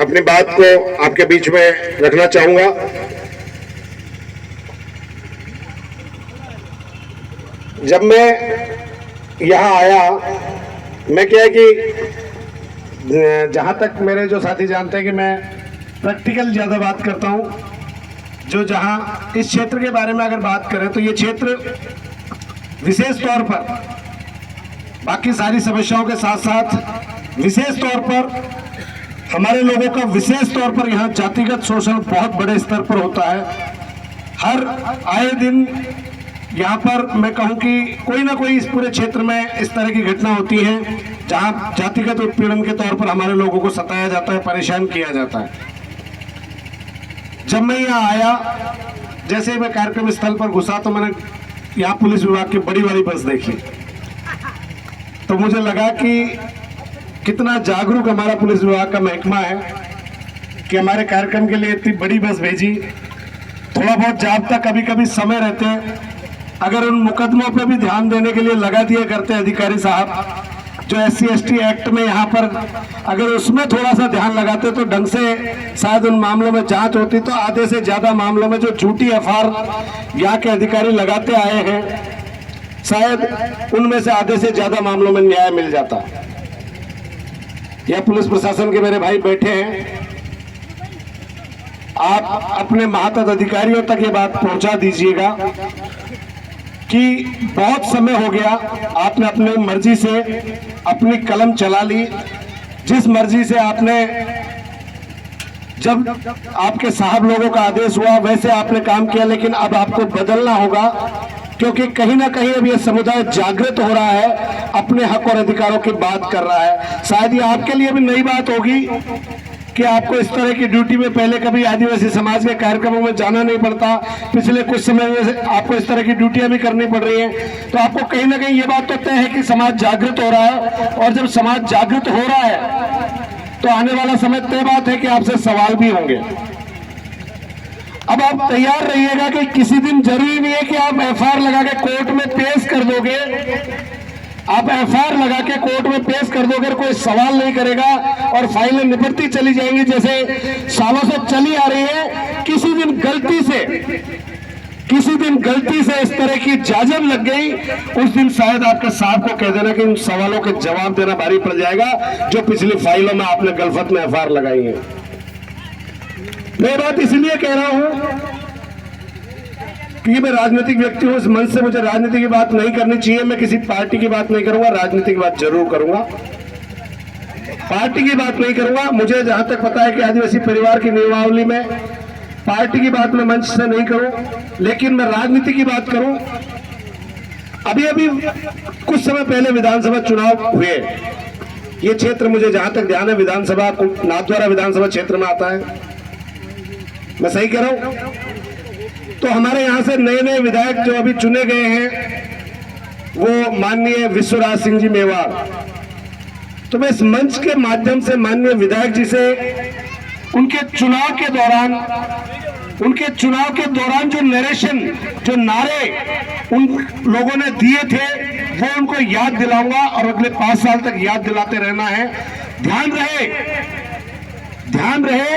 अपनी बात को आपके बीच में रखना चाहूंगा। जब मैं यहाँ आया, मैं क्या है कि जहाँ तक मेरे जो साथी जानते हैं कि मैं प्रैक्टिकल ज़्यादा बात करता हूँ। जो जहाँ इस क्षेत्र के बारे में अगर बात करें तो ये क्षेत्र विशेष तौर पर बाकी सारी समस्याओं के साथ साथ विशेष तौर पर हमारे लोगों का विशेष तौर पर यहाँ जातिगत शोषण बहुत बड़े स्तर पर होता है। हर आए दिन यहाँ पर मैं कहूँ कि कोई ना कोई इस पूरे क्षेत्र में इस तरह की घटना होती है जहाँ जातिगत उत्पीड़न के तौर पर हमारे लोगों को सताया जाता है, परेशान किया जाता है। जब मैं यहाँ आया, जैसे ही मैं कार्यक्रम स्थल पर घुसा तो मैंने यहाँ पुलिस विभाग की बड़ी वाली बस देखी, तो मुझे लगा कि कितना जागरूक हमारा पुलिस विभाग का महकमा है कि हमारे कार्यक्रम के लिए इतनी बड़ी बस भेजी। थोड़ा बहुत जाब्ता कभी कभी समय रहते हैं, अगर उन मुकदमों पे भी ध्यान देने के लिए लगा दिया करते अधिकारी साहब जो SC/ST एक्ट में यहाँ पर, अगर उसमें थोड़ा सा ध्यान लगाते तो ढंग से शायद उन मामलों में जांच होती। तो आधे से ज्यादा मामलों में जो झूठी FR यहाँ के अधिकारी लगाते आए हैं, शायद उनमें से आधे से ज्यादा मामलों में न्याय मिल जाता। यह पुलिस प्रशासन के मेरे भाई बैठे हैं, आप अपने महातद अधिकारियों तक ये बात पहुंचा दीजिएगा कि बहुत समय हो गया, आपने अपनी मर्जी से अपनी कलम चला ली। जिस मर्जी से आपने, जब आपके साहब लोगों का आदेश हुआ वैसे आपने काम किया, लेकिन अब आपको बदलना होगा, क्योंकि कहीं ना कहीं अब यह समुदाय जागृत हो रहा है, अपने हक और अधिकारों की बात कर रहा है। शायद ये आपके लिए भी नई बात होगी कि आपको इस तरह की ड्यूटी में पहले कभी आदिवासी समाज के कार्यक्रमों में जाना नहीं पड़ता, पिछले कुछ समय में आपको इस तरह की ड्यूटियां भी करनी पड़ रही हैं। तो आपको कहीं ना कहीं ये बात तो तय है कि समाज जागृत हो रहा है, और जब समाज जागृत हो रहा है तो आने वाला समय तय बात है कि आपसे सवाल भी होंगे। अब आप तैयार रहिएगा कि किसी दिन जरूरी नहीं है कि आप FR लगा के कोर्ट में पेश कर दोगे, आप FR लगा के कोर्ट में पेश कर दोगे, कोई सवाल नहीं करेगा और फाइलें निपटती चली जाएंगी जैसे सालों से चली आ रही है। किसी दिन गलती से इस तरह की जाजम लग गई, उस दिन शायद आपके साहब को कह देना कि उन सवालों के जवाब देना भारी पड़ जाएगा जो पिछली फाइलों में आपने गलफत में FR लगाई है। मैं बात इसलिए कह रहा हूं कि मैं राजनीतिक व्यक्ति हूं, इस मंच से मुझे राजनीति की बात नहीं करनी चाहिए। मैं किसी पार्टी की बात नहीं करूंगा, राजनीति की बात जरूर करूंगा, पार्टी की बात नहीं करूंगा। मुझे जहां तक पता है कि आदिवासी परिवार की नियमावली में पार्टी की बात मैं मंच से नहीं करूं, लेकिन मैं राजनीति की बात करूं। अभी कुछ समय पहले विधानसभा चुनाव हुए, ये क्षेत्र मुझे जहां तक ध्यान है विधानसभा नाथद्वारा विधानसभा क्षेत्र में आता है, मैं सही कह रहा हूं? तो हमारे यहाँ से नए नए विधायक जो अभी चुने गए हैं वो माननीय विश्वराज सिंह जी मेवाड़। तो मैं इस मंच के माध्यम से माननीय विधायक जी से उनके चुनाव के दौरान जो नरेशन, जो नारे उन लोगों ने दिए थे वो उनको याद दिलाऊंगा और अगले 5 साल तक याद दिलाते रहना है। ध्यान रहे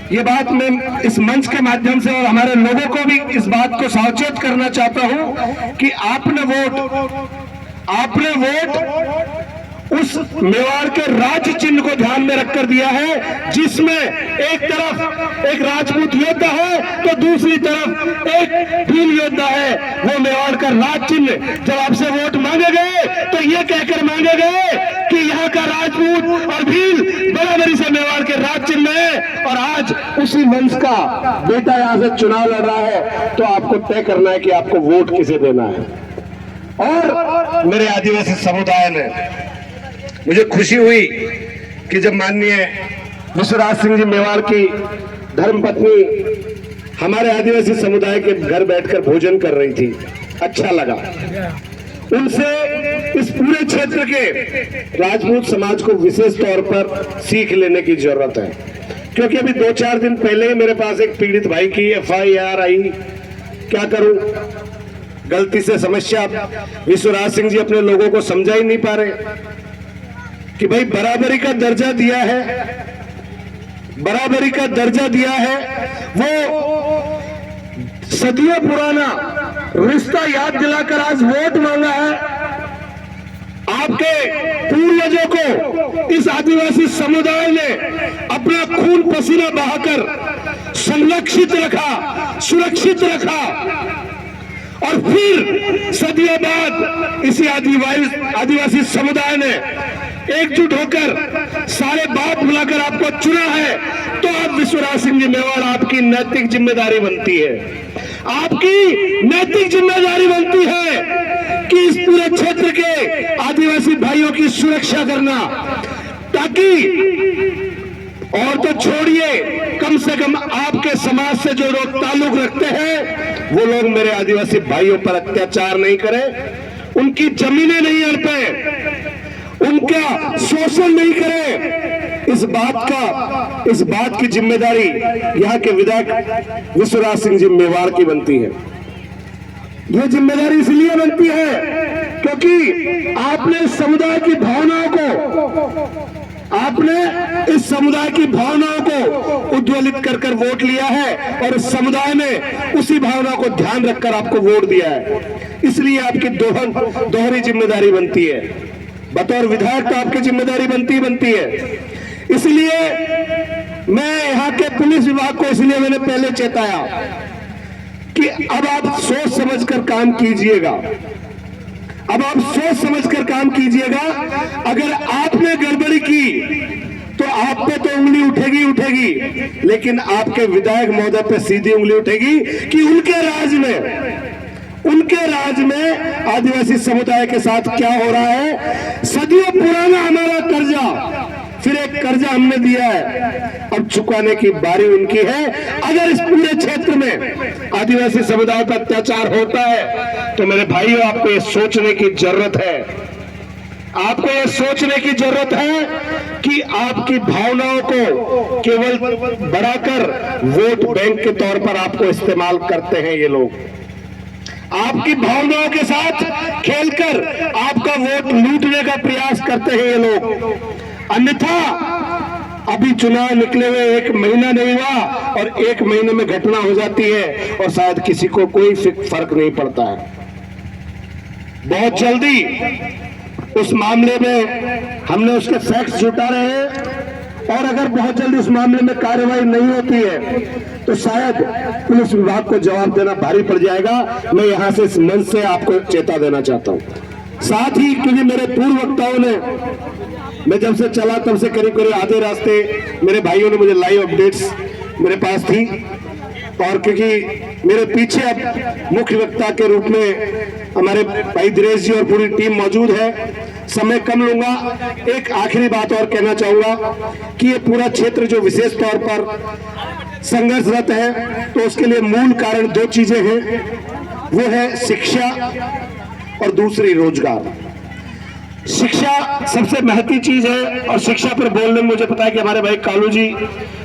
ये बात मैं इस मंच के माध्यम से और हमारे लोगों को भी इस बात को सावचेत करना चाहता हूं कि आपने वोट उस मेवाड़ के राज्य चिन्ह को ध्यान में रखकर दिया है, जिसमें एक तरफ एक राजपूत योद्धा है तो दूसरी तरफ एक भील योद्धा है। वो मेवाड़ का राज चिन्ह जब आपसे वोट मांगे गए तो ये कहकर मांगे गए कि यहाँ का राजपूत और भील बराबरी से मेवाड़ के राज चिन्ह है, और आज उसी वंश का बेटा यहाँ से चुनाव लड़ रहा है। तो आपको तय करना है कि आपको वोट किसे देना है। और मेरे आदिवासी समुदाय ने, मुझे खुशी हुई कि जब माननीय विश्वराज सिंह जी मेवाड़ की धर्मपत्नी हमारे आदिवासी समुदाय के घर बैठकर भोजन कर रही थी, अच्छा लगा। उनसे इस पूरे क्षेत्र के राजपूत समाज को विशेष तौर पर सीख लेने की जरूरत है, क्योंकि अभी 2-4 दिन पहले ही मेरे पास एक पीड़ित भाई की FIR आई। क्या करूं, गलती से समस्या विश्वराज सिंह जी अपने लोगों को समझा ही नहीं पा रहे कि भाई बराबरी का दर्जा दिया है बराबरी का दर्जा दिया है, वो सदियों पुराना रिश्ता याद दिलाकर आज वोट मांगा है। आपके पूर्वजों को इस आदिवासी समुदाय ने अपना खून पसीना बहाकर संरक्षित रखा, सुरक्षित रखा, और फिर सदियों बाद इसी आदिवासी समुदाय ने एकजुट होकर सारे बात बुलाकर आपको चुना है। तो आप विश्वराज सिंह जी मेवाड़, आपकी नैतिक जिम्मेदारी बनती है, आपकी नैतिक जिम्मेदारी बनती है कि इस पूरे क्षेत्र के आदिवासी भाइयों की सुरक्षा करना, ताकि और तो छोड़िए, कम से कम आपके समाज से जो लोग ताल्लुक रखते हैं वो लोग मेरे आदिवासी भाइयों पर अत्याचार नहीं करें, उनकी जमीनें नहीं हड़पें, उनका शोषण नहीं करें। इस बात की जिम्मेदारी यहाँ के विधायक विश्वराज सिंह जी मेवाड़ की बनती है। ये जिम्मेदारी इसलिए बनती है क्योंकि आपने इस समुदाय की भावनाओं को उद्वेलित कर वोट लिया है, और इस समुदाय ने उसी भावना को ध्यान रखकर आपको वोट दिया है। इसलिए आपकी दोहरी जिम्मेदारी बनती है। बतौर विधायक तो आपकी जिम्मेदारी बनती है। इसलिए मैं यहाँ के पुलिस विभाग को इसलिए मैंने पहले चेताया कि अब आप सोच समझकर काम कीजिएगा, अब आप सोच समझकर काम कीजिएगा। अगर आपने गड़बड़ी की तो आप पे तो उंगली उठेगी, लेकिन आपके विधायक महोदय पे सीधी उंगली उठेगी कि उनके राज में आदिवासी समुदाय के साथ क्या हो रहा है। सदियों पुराना हमारा कर्जा, फिर एक कर्जा हमने दिया है, अब चुकाने की बारी उनकी है। अगर इस पूरे क्षेत्र में आदिवासी समुदाय पर अत्याचार होता है तो मेरे भाइयों, आपको ये सोचने की जरूरत है, आपको ये सोचने की जरूरत है कि आपकी भावनाओं को केवल बढ़ाकर वोट बैंक के तौर पर आपको इस्तेमाल करते हैं ये लोग। आपकी भावनाओं के साथ खेलकर आपका वोट लूटने का प्रयास करते हैं ये लोग। अन्यथा अभी चुनाव निकले हुए 1 महीना नहीं हुआ और 1 महीने में घटना हो जाती है और शायद किसी को कोई फर्क नहीं पड़ता है। बहुत जल्दी उस मामले में हमने उसके फैक्ट्स जुटा रहे हैं, और अगर बहुत जल्दी उस मामले में कार्रवाई नहीं होती है तो शायद पुलिस विभाग को जवाब देना भारी पड़ जाएगा। मैं यहां से इस मंच से आपको चेता देना चाहता हूं। साथ ही क्योंकि मेरे पूर्व वक्ताओं ने, मैं जब से चला तब से करीब आधे रास्ते मेरे भाइयों ने मुझे लाइव अपडेट्स मेरे पास थी, और क्योंकि मेरे पीछे अब मुख्य वक्ता के रूप में हमारे भाई दिनेश जी और पूरी टीम मौजूद है, समय कम लूंगा। एक आखिरी बात और कहना चाहूंगा कि ये पूरा क्षेत्र जो विशेष तौर पर संघर्षरत है, तो उसके लिए मूल कारण 2 चीजें हैं, वो है शिक्षा और दूसरी रोजगार। शिक्षा सबसे महत्वपूर्ण चीज है, और शिक्षा पर बोलने में मुझे पता है कि हमारे भाई कालू जी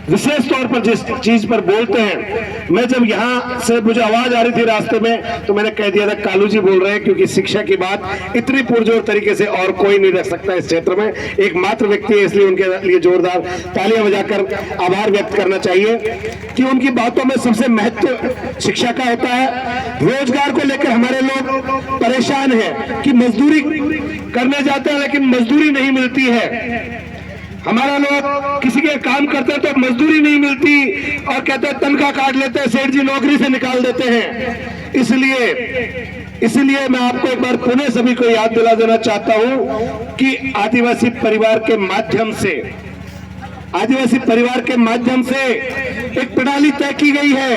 विशेष तौर पर जिस चीज पर बोलते हैं, मैं जब यहाँ से मुझे आवाज आ रही थी रास्ते में तो मैंने कह दिया था कालू जी बोल रहे हैं, क्योंकि शिक्षा की बात इतनी पुरजोर तरीके से और कोई नहीं रख सकता इस क्षेत्र में, एकमात्र व्यक्ति है। इसलिए उनके लिए जोरदार तालियां बजाकर आभार व्यक्त करना चाहिए कि उनकी बातों में सबसे महत्व शिक्षा का होता है। रोजगार को लेकर हमारे लोग परेशान है कि मजदूरी करने जाते हैं लेकिन मजदूरी नहीं मिलती है। हमारा लोग किसी के काम करते हैं तो मजदूरी नहीं मिलती और कहते हैं तनख्वाह काट लेते हैं, सेठ जी नौकरी से निकाल देते हैं। इसलिए मैं आपको एक बार पुनः सभी को याद दिला देना चाहता हूं कि आदिवासी परिवार के माध्यम से एक प्रणाली तय की गई है,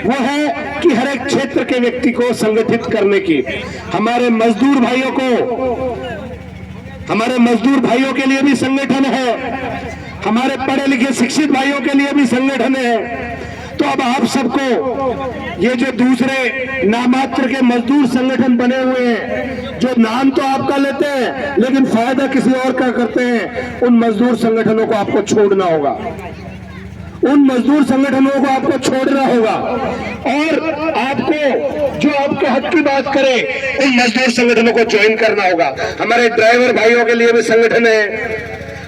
वो है कि हर एक क्षेत्र के व्यक्ति को संगठित करने की। हमारे मजदूर भाइयों के लिए भी संगठन है, हमारे पढ़े लिखे शिक्षित भाइयों के लिए भी संगठन है। तो अब आप सबको ये जो दूसरे नामात्र के मजदूर संगठन बने हुए हैं, जो नाम तो आपका लेते हैं लेकिन फायदा किसी और का करते हैं, उन मजदूर संगठनों को आपको छोड़ना होगा, और आपको जो आपके हक की बात करे उन मजदूर संगठनों को ज्वाइन करना होगा। हमारे ड्राइवर भाइयों के लिए भी संगठन है,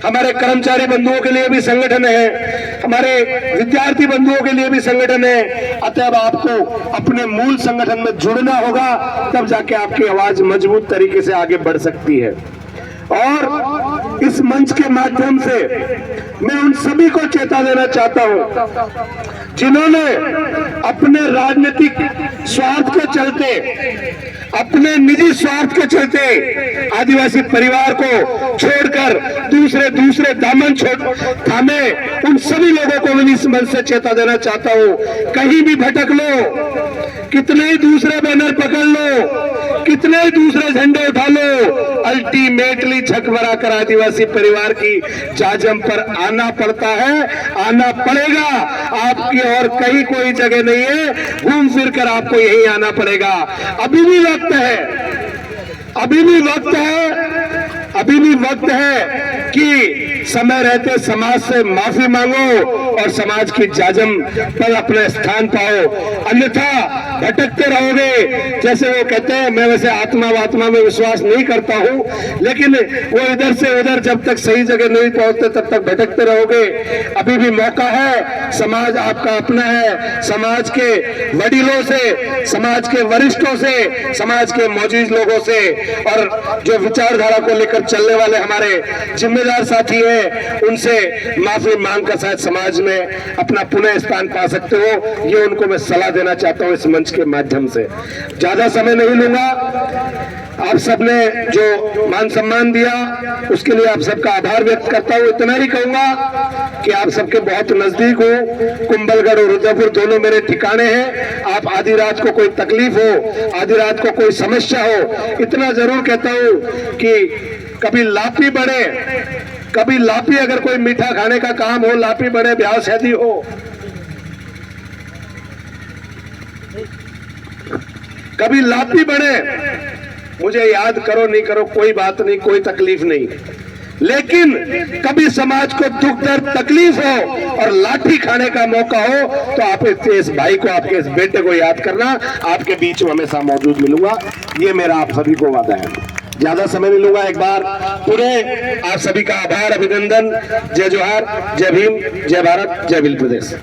हमारे कर्मचारी बंधुओं के लिए भी संगठन है, हमारे विद्यार्थी बंधुओं के लिए भी संगठन है। अतएव आपको अपने मूल संगठन में जुड़ना होगा, तब जाके आपकी आवाज मजबूत तरीके से आगे बढ़ सकती है। और इस मंच के माध्यम से मैं उन सभी को चेता देना चाहता हूं जिन्होंने अपने राजनीतिक स्वार्थ के चलते, अपने निजी स्वार्थ के चलते आदिवासी परिवार को छोड़कर दूसरे दामन थामे। उन सभी लोगों को मैं इस मंच से चेता देना चाहता हूं, कहीं भी भटक लो, कितने ही दूसरे बैनर पकड़ लो, कितने ही दूसरे झंडे उठा लो, अल्टीमेटली झकमरा कर आदिवासी परिवार की जाजम पर आना पड़ता है, आना पड़ेगा। आपकी और कहीं कोई जगह नहीं है, घूम फिर कर आपको यही आना पड़ेगा। अभी भी वक्त है, अभी भी वक्त है, अभी भी वक्त है कि समय रहते समाज से माफी मांगो और समाज की जाजम पर अपना स्थान पाओ, अन्यथा भटकते रहोगे। जैसे वो कहते हैं, मैं वैसे आत्मा में विश्वास नहीं करता हूं, लेकिन वो इधर से उधर जब तक सही जगह नहीं पहुंचते तब तक भटकते रहोगे। अभी भी मौका है, समाज आपका अपना है, समाज के वडीलों से, समाज के वरिष्ठों से, समाज के मौजूद लोगों से और जो विचारधारा को लेकर चलने वाले हमारे जिम्मेदार साथी हैं, उनसे माफी मांगकर शायद समाज में अपना पुनः स्थान पा सकते हो। ये उनको मैं सलाह देना चाहता हूं इस मंच के माध्यम से। ज्यादा समय नहीं लूंगा, आप सबने जो मान सम्मान दिया उसके लिए आप सबका आभार व्यक्त करता हूं। इतना ही कहूंगा कि आप सबके बहुत नजदीक हो, कुंभलगढ़ और रुद्रपुर दोनों मेरे ठिकाने हैं। आप आधी रात को कोई तकलीफ हो, आधी रात को कोई समस्या हो, इतना जरूर कहता हूं कि कभी लापी बढ़े, कभी लापी अगर कोई मीठा खाने का काम हो, लापी बढ़े, ब्याह शादी हो, कभी लापी बढ़े, मुझे याद करो नहीं करो कोई बात नहीं, कोई तकलीफ नहीं, लेकिन कभी समाज को दुख दर्द तकलीफ हो और लाठी खाने का मौका हो तो आप इस भाई को, आपके इस बेटे को याद करना। आपके बीच में हमेशा मौजूद मिलूंगा, ये मेरा आप सभी को वादा है। ज्यादा समय नहीं लूंगा, एक बार पूरे आप सभी का आभार, अभिनंदन। जय जोहार, जय भीम, जय भारत, जय भील प्रदेश।